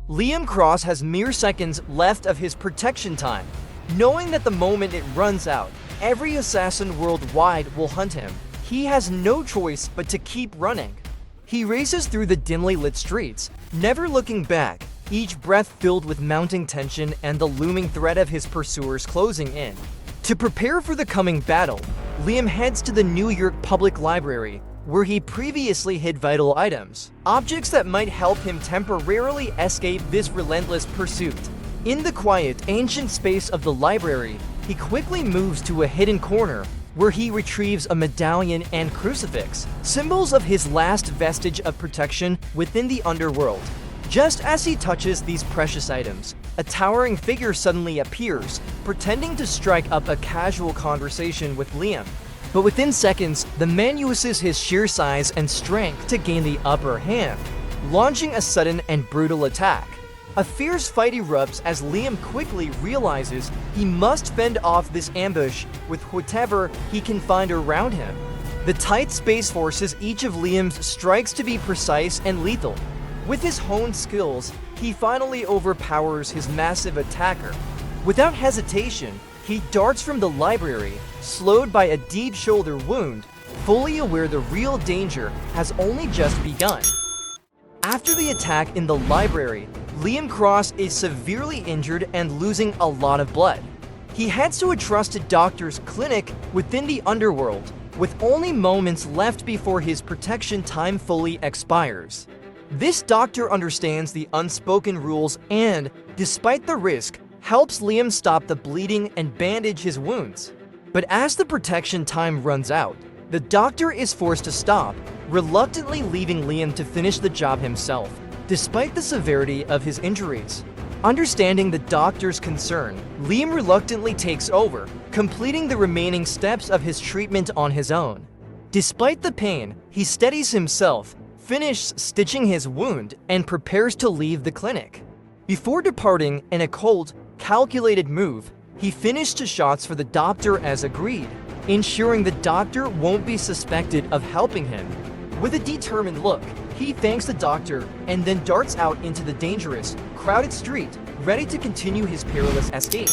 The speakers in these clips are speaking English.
Liam Cross has mere seconds left of his protection time. Knowing that the moment it runs out, every assassin worldwide will hunt him, he has no choice but to keep running. He races through the dimly lit streets, never looking back, each breath filled with mounting tension and the looming threat of his pursuers closing in. To prepare for the coming battle, Liam heads to the New York Public Library, where he previously hid vital items, objects that might help him temporarily escape this relentless pursuit. In the quiet, ancient space of the library, he quickly moves to a hidden corner, where he retrieves a medallion and crucifix, symbols of his last vestige of protection within the underworld. Just as he touches these precious items, a towering figure suddenly appears, pretending to strike up a casual conversation with Liam. But within seconds, the man uses his sheer size and strength to gain the upper hand, launching a sudden and brutal attack. A fierce fight erupts as Liam quickly realizes he must fend off this ambush with whatever he can find around him. The tight space forces each of Liam's strikes to be precise and lethal. With his honed skills, he finally overpowers his massive attacker. Without hesitation, he darts from the library, slowed by a deep shoulder wound, fully aware the real danger has only just begun. After the attack in the library, Liam Cross is severely injured and losing a lot of blood. He heads to a trusted doctor's clinic within the underworld, with only moments left before his protection time fully expires. This doctor understands the unspoken rules and, despite the risk, helps Liam stop the bleeding and bandage his wounds. But as the protection time runs out, the doctor is forced to stop, reluctantly leaving Liam to finish the job himself, despite the severity of his injuries. Understanding the doctor's concern, Liam reluctantly takes over, completing the remaining steps of his treatment on his own. Despite the pain, he steadies himself, finishes stitching his wound, and prepares to leave the clinic. Before departing in a cold, calculated move, he finished the shots for the doctor as agreed, ensuring the doctor won't be suspected of helping him. With a determined look, he thanks the doctor and then darts out into the dangerous, crowded street, ready to continue his perilous escape.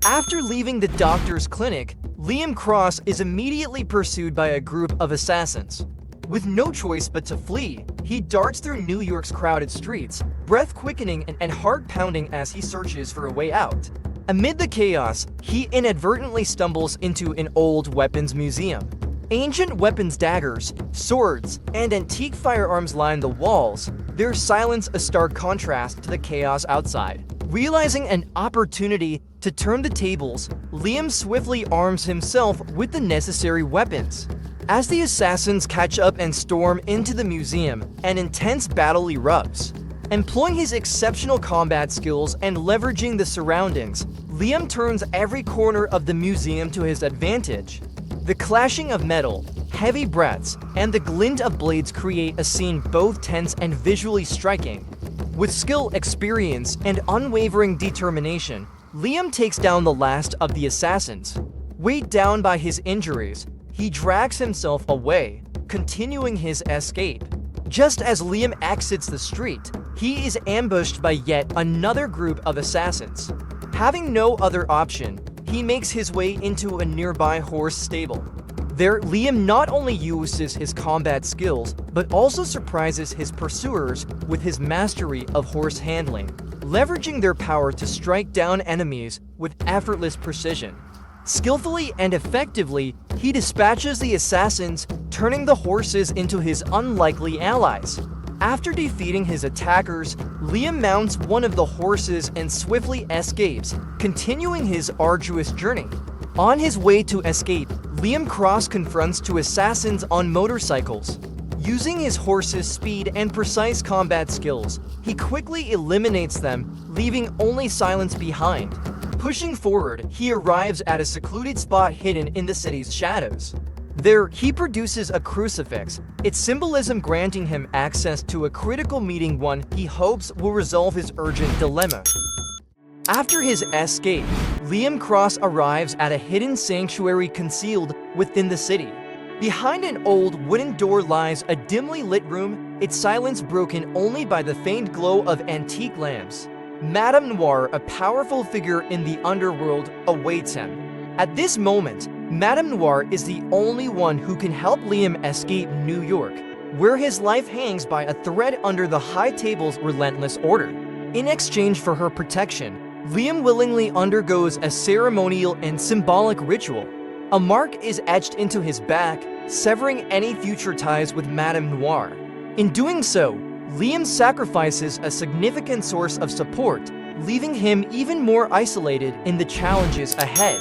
After leaving the doctor's clinic, Liam Cross is immediately pursued by a group of assassins. With no choice but to flee, he darts through New York's crowded streets, breath-quickening and heart-pounding as he searches for a way out. Amid the chaos, he inadvertently stumbles into an old weapons museum. Ancient weapons, daggers, swords, and antique firearms line the walls, their silence a stark contrast to the chaos outside. Realizing an opportunity to turn the tables, Liam swiftly arms himself with the necessary weapons. As the assassins catch up and storm into the museum, an intense battle erupts. Employing his exceptional combat skills and leveraging the surroundings, Liam turns every corner of the museum to his advantage. The clashing of metal, heavy breaths, and the glint of blades create a scene both tense and visually striking. With skill, experience, and unwavering determination, Liam takes down the last of the assassins. Weighed down by his injuries, he drags himself away, continuing his escape. Just as Liam exits the street, he is ambushed by yet another group of assassins. Having no other option, he makes his way into a nearby horse stable. There, Liam not only uses his combat skills, but also surprises his pursuers with his mastery of horse handling, leveraging their power to strike down enemies with effortless precision. Skillfully and effectively, he dispatches the assassins, turning the horses into his unlikely allies. After defeating his attackers, Liam mounts one of the horses and swiftly escapes, continuing his arduous journey. On his way to escape, Liam Cross confronts two assassins on motorcycles. Using his horse's speed and precise combat skills, he quickly eliminates them, leaving only silence behind. Pushing forward, he arrives at a secluded spot hidden in the city's shadows. There, he produces a crucifix, its symbolism granting him access to a critical meeting, one he hopes will resolve his urgent dilemma. After his escape, Liam Cross arrives at a hidden sanctuary concealed within the city. Behind an old wooden door lies a dimly lit room, its silence broken only by the faint glow of antique lamps. Madame Noir, a powerful figure in the underworld, awaits him. At this moment, Madame Noir is the only one who can help Liam escape New York, where his life hangs by a thread under the High Table's relentless order. In exchange for her protection, Liam willingly undergoes a ceremonial and symbolic ritual. A mark is etched into his back, severing any future ties with Madame Noir. In doing so, Liam sacrifices a significant source of support, leaving him even more isolated in the challenges ahead.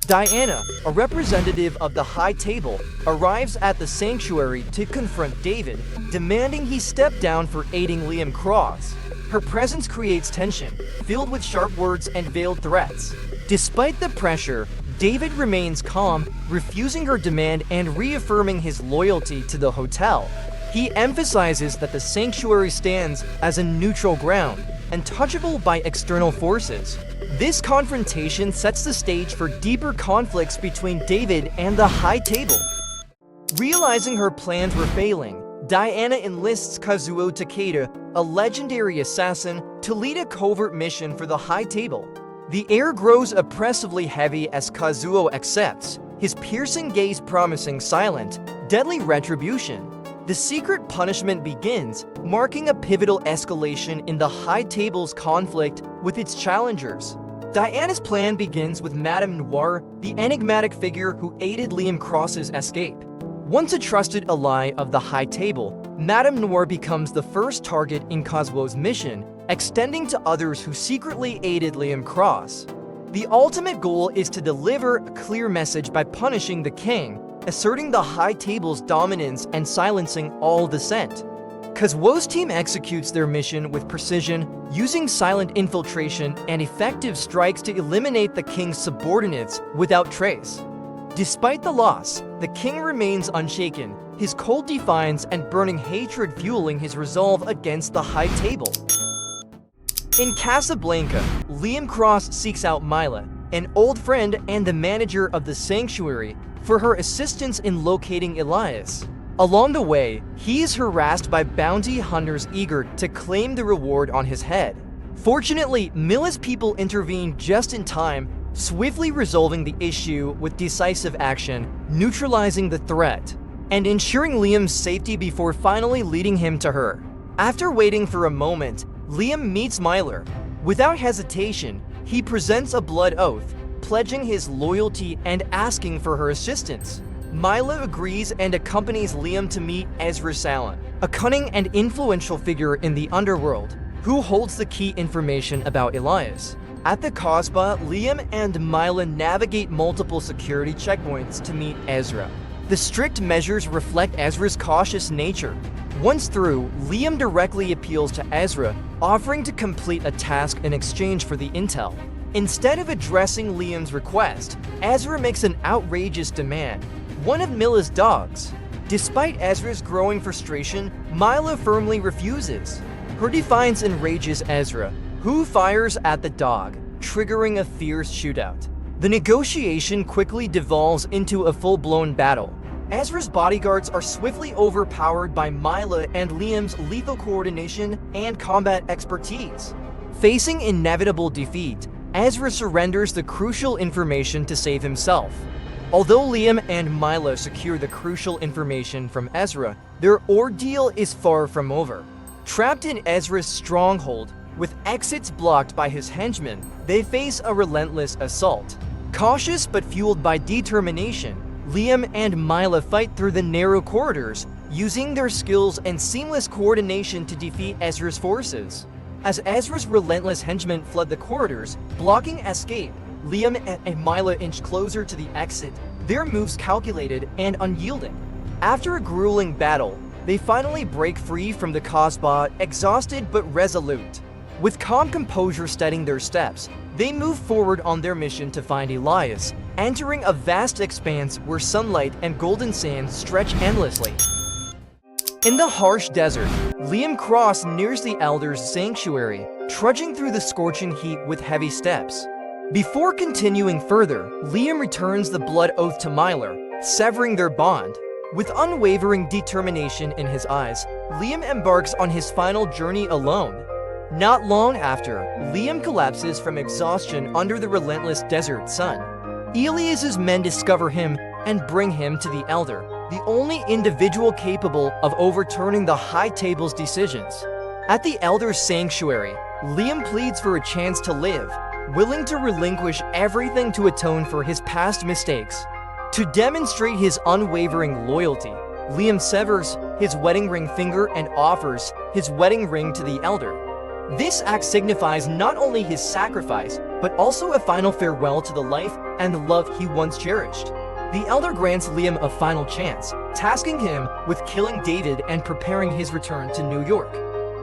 Diana, a representative of the High Table, arrives at the sanctuary to confront David, demanding he step down for aiding Liam Cross. Her presence creates tension, filled with sharp words and veiled threats. Despite the pressure, David remains calm, refusing her demand and reaffirming his loyalty to the hotel. He emphasizes that the sanctuary stands as a neutral ground, untouchable by external forces. This confrontation sets the stage for deeper conflicts between David and the High Table. Realizing her plans were failing, Diana enlists Kazuo Takeda, a legendary assassin, to lead a covert mission for the High Table. The air grows oppressively heavy as Kazuo accepts, his piercing gaze promising silent, deadly retribution. The secret punishment begins, marking a pivotal escalation in the High Table's conflict with its challengers. Diana's plan begins with Madame Noir, the enigmatic figure who aided Liam Cross's escape. Once a trusted ally of the High Table, Madame Noir becomes the first target in Kazuo's mission, extending to others who secretly aided Liam Cross. The ultimate goal is to deliver a clear message by punishing the king, asserting the High Table's dominance and silencing all dissent. Kazuo's team executes their mission with precision, using silent infiltration and effective strikes to eliminate the king's subordinates without trace. Despite the loss, the king remains unshaken, his cold defiance and burning hatred fueling his resolve against the High Table. In Casablanca, Liam Cross seeks out Mila, an old friend and the manager of the sanctuary, for her assistance in locating Elias. Along the way, he is harassed by bounty hunters eager to claim the reward on his head. Fortunately, Mila's people intervene just in time, swiftly resolving the issue with decisive action, neutralizing the threat, and ensuring Liam's safety before finally leading him to her. After waiting for a moment, Liam meets Mila. Without hesitation, he presents a blood oath, pledging his loyalty and asking for her assistance. Mila agrees and accompanies Liam to meet Ezra Salin, a cunning and influential figure in the underworld, who holds the key information about Elias. At the Kasbah, Liam and Mila navigate multiple security checkpoints to meet Ezra. The strict measures reflect Ezra's cautious nature. Once through, Liam directly appeals to Ezra, offering to complete a task in exchange for the intel. Instead of addressing Liam's request, Ezra makes an outrageous demand: one of Mila's dogs. Despite Ezra's growing frustration, Mila firmly refuses. Her defiance enrages Ezra, who fires at the dog, triggering a fierce shootout. The negotiation quickly devolves into a full-blown battle. Ezra's bodyguards are swiftly overpowered by Mila and Liam's lethal coordination and combat expertise. Facing inevitable defeat, Ezra surrenders the crucial information to save himself. Although Liam and Mila secure the crucial information from Ezra, their ordeal is far from over. Trapped in Ezra's stronghold, with exits blocked by his henchmen, they face a relentless assault. Cautious but fueled by determination, Liam and Mila fight through the narrow corridors, using their skills and seamless coordination to defeat Ezra's forces. As Ezra's relentless henchmen flood the corridors, blocking escape, Liam and Mila inch closer to the exit, their moves calculated and unyielding. After a grueling battle, they finally break free from the Kasbah, exhausted but resolute. With calm composure steadying their steps, they move forward on their mission to find Elias, entering a vast expanse where sunlight and golden sand stretch endlessly. In the harsh desert, Liam Cross nears the Elder's sanctuary, trudging through the scorching heat with heavy steps. Before continuing further, Liam returns the blood oath to Mila, severing their bond. With unwavering determination in his eyes, Liam embarks on his final journey alone. Not long after, Liam collapses from exhaustion under the relentless desert sun. Elias's men discover him and bring him to the Elder, the only individual capable of overturning the High Table's decisions. At the Elder's sanctuary, Liam pleads for a chance to live, willing to relinquish everything to atone for his past mistakes. To demonstrate his unwavering loyalty, Liam severs his wedding ring finger and offers his wedding ring to the Elder. This act signifies not only his sacrifice, but also a final farewell to the life and the love he once cherished. The Elder grants Liam a final chance, tasking him with killing David and preparing his return to New York.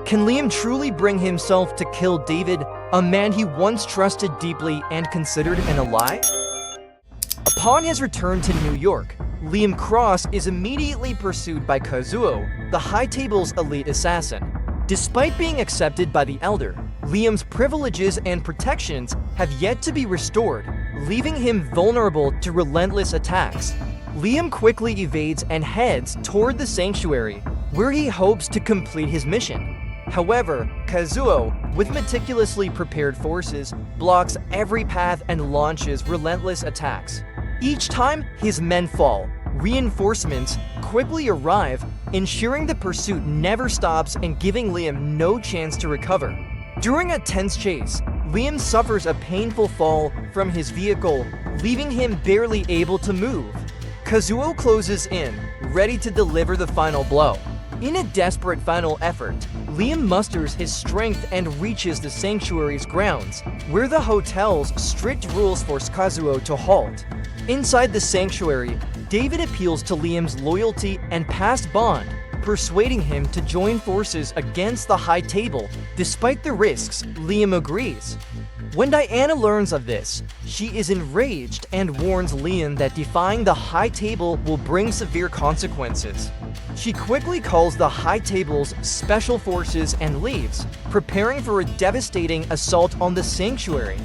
Can Liam truly bring himself to kill David, a man he once trusted deeply and considered an ally? Upon his return to New York, Liam Cross is immediately pursued by Kazuo, the High Table's elite assassin. Despite being accepted by the Elder, Liam's privileges and protections have yet to be restored, leaving him vulnerable to relentless attacks. Liam quickly evades and heads toward the sanctuary, where he hopes to complete his mission. However, Kazuo, with meticulously prepared forces, blocks every path and launches relentless attacks. Each time his men fall, reinforcements quickly arrive, ensuring the pursuit never stops and giving Liam no chance to recover. During a tense chase, Liam suffers a painful fall from his vehicle, leaving him barely able to move. Kazuo closes in, ready to deliver the final blow. In a desperate final effort, Liam musters his strength and reaches the sanctuary's grounds, where the hotel's strict rules force Kazuo to halt. Inside the sanctuary, David appeals to Liam's loyalty and past bond, persuading him to join forces against the High Table. Despite the risks, Liam agrees. When Diana learns of this, she is enraged and warns Liam that defying the High Table will bring severe consequences. She quickly calls the High Table's special forces and leaves, preparing for a devastating assault on the sanctuary.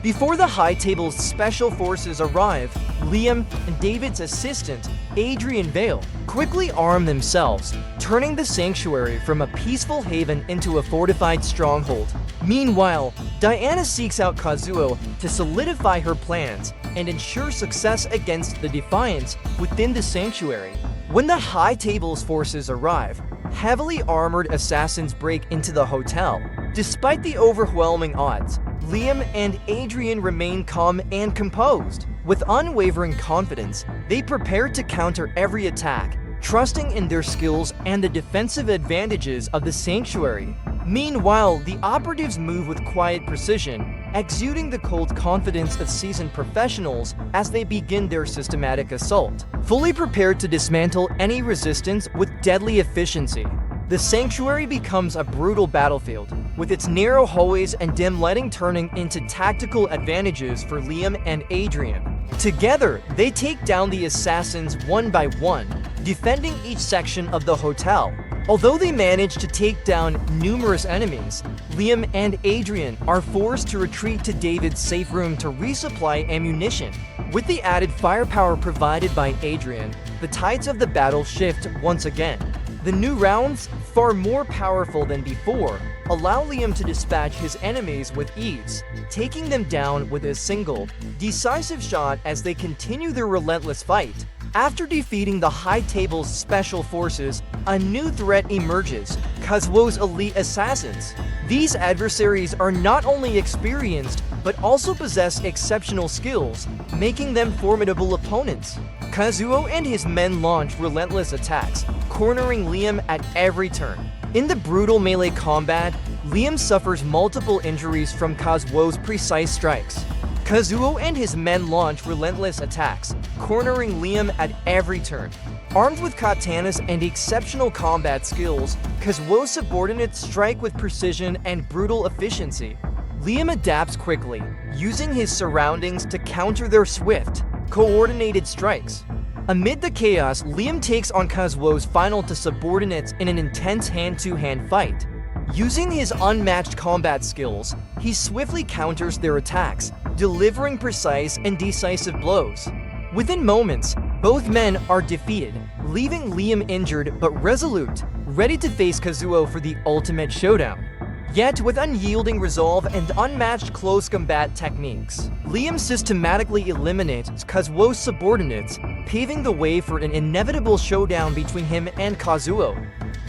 Before the High Table's special forces arrive, Liam and David's assistant, Adrian Vale, quickly arm themselves, turning the sanctuary from a peaceful haven into a fortified stronghold. Meanwhile, Diana seeks out Kazuo to solidify her plans and ensure success against the Defiants within the sanctuary. When the High Table's forces arrive, heavily armored assassins break into the hotel. Despite the overwhelming odds, Liam and Adrian remain calm and composed. With unwavering confidence, they prepare to counter every attack, trusting in their skills and the defensive advantages of the sanctuary. Meanwhile, the operatives move with quiet precision, exuding the cold confidence of seasoned professionals as they begin their systematic assault, fully prepared to dismantle any resistance with deadly efficiency. The sanctuary becomes a brutal battlefield, with its narrow hallways and dim lighting turning into tactical advantages for Liam and Adrian. Together, they take down the assassins one by one, defending each section of the hotel. Although they manage to take down numerous enemies, Liam and Adrian are forced to retreat to David's safe room to resupply ammunition. With the added firepower provided by Adrian, the tides of the battle shift once again. The new rounds, far more powerful than before, allow Liam to dispatch his enemies with ease, taking them down with a single, decisive shot as they continue their relentless fight. After defeating the High Table's special forces, a new threat emerges: Kazuo's elite assassins. These adversaries are not only experienced, but also possess exceptional skills, making them formidable opponents. Kazuo and his men launch relentless attacks, cornering Liam at every turn. In the brutal melee combat, Liam suffers multiple injuries from Kazuo's precise strikes. Kazuo and his men launch relentless attacks, cornering Liam at every turn. Armed with katanas and exceptional combat skills, Kazuo's subordinates strike with precision and brutal efficiency. Liam adapts quickly, using his surroundings to counter their swift, coordinated strikes. Amid the chaos, Liam takes on Kazuo's final two subordinates in an intense hand-to-hand fight. Using his unmatched combat skills, he swiftly counters their attacks, delivering precise and decisive blows. Within moments, both men are defeated, leaving Liam injured but resolute, ready to face Kazuo for the ultimate showdown. Yet, with unyielding resolve and unmatched close combat techniques, Liam systematically eliminates Kazuo's subordinates, paving the way for an inevitable showdown between him and Kazuo.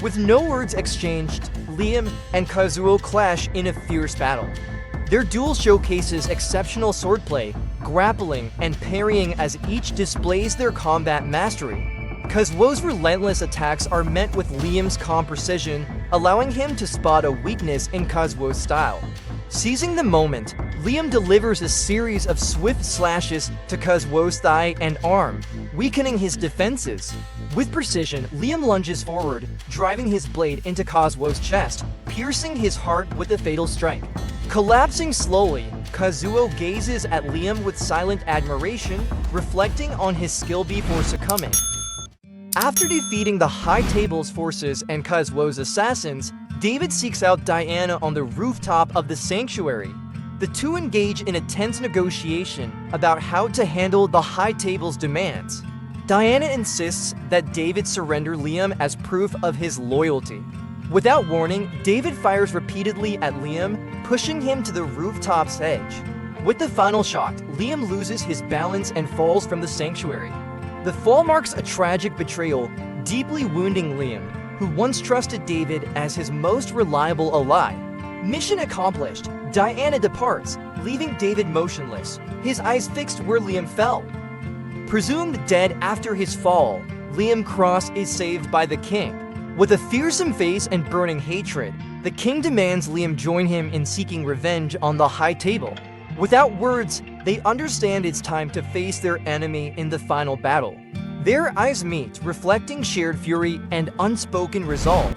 With no words exchanged, Liam and Kazuo clash in a fierce battle. Their duel showcases exceptional swordplay, grappling, and parrying as each displays their combat mastery. Kazuo's relentless attacks are met with Liam's calm precision, allowing him to spot a weakness in Kazuo's style. Seizing the moment, Liam delivers a series of swift slashes to Kazuo's thigh and arm, weakening his defenses. With precision, Liam lunges forward, driving his blade into Kazuo's chest, piercing his heart with a fatal strike. Collapsing slowly, Kazuo gazes at Liam with silent admiration, reflecting on his skill before succumbing. After defeating the High Table's forces and Kazuo's assassins, David seeks out Diana on the rooftop of the sanctuary. The two engage in a tense negotiation about how to handle the High Table's demands. Diana insists that David surrender Liam as proof of his loyalty. Without warning, David fires repeatedly at Liam, pushing him to the rooftop's edge. With the final shot, Liam loses his balance and falls from the sanctuary. The fall marks a tragic betrayal, deeply wounding Liam, who once trusted David as his most reliable ally. Mission accomplished, Diana departs, leaving David motionless, his eyes fixed where Liam fell. Presumed dead after his fall, Liam Cross is saved by the king. With a fearsome face and burning hatred, the king demands Liam join him in seeking revenge on the High Table. Without words, they understand it's time to face their enemy in the final battle. Their eyes meet, reflecting shared fury and unspoken resolve.